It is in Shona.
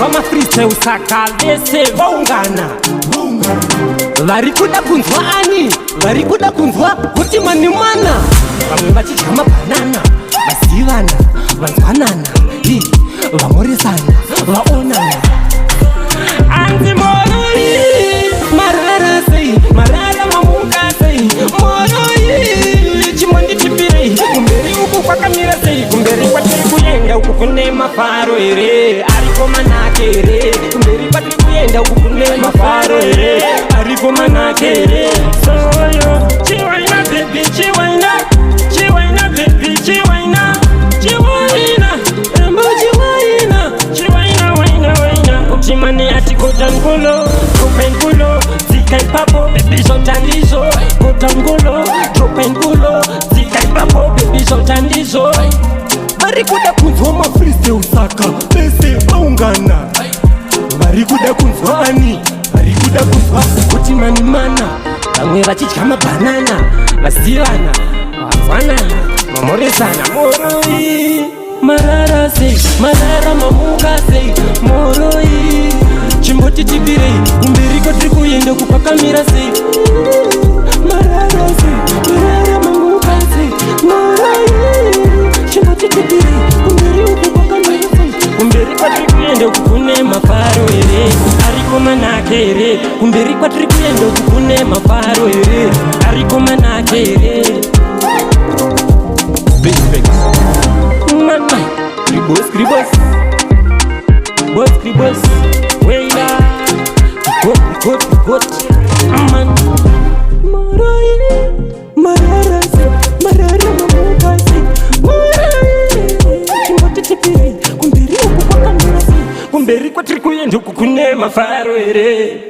vamafreestyle saka vese vaungana vari kuda kunzwa ani vari kuda kunzwa kuti mani mana vamwe vachidya mabhanana vasivana vanzwanana vamoresana vaonana anzi moroi marara sei marara mamuka sei moroi chimonditipirei kumberi uku kwakamira sei kumberi kwatiri kuenda uku kune mafaro here ariko manake here kumberi kwatiri kuenda uku kune mafaro here ariko manake here soyo chiwaina baby chiwaina chiwaina baby chiwaina chiwaina embo chiwaina chiwaina waina waina chimane atikotangulo kopengulo zikai papo baby zotandizo kotangulo kopengulo zikai papo baby zotandizo vari kuda kunzwa mafreestyle saka vese vaungana vari kuda kunzwa ani vari kuda kunzwa kuti mani mana vamwe vachidya mabhanana vasivana vanzwanana vamoresana moroi marara sei marara mamuka sei moroi chimbotitipirei kumberi kwatiri kuenda kupakamira sei marara sei marara mamuka sei moroi chimbotitipirei kumberi uku kwakamira sei kumberi kwatiri kuenda uku kune mafaro here ariko manake here kumberi kwatiri kuenda uku kune mafaro here ariko manake here Scribos, scribos, weila, got, man. Marai, marara, marara, mamukasi, marai. Chimbotitipiri, kumberi uku kwakamira sei, kumberi kwatiri kuenda uku kune mafaro here.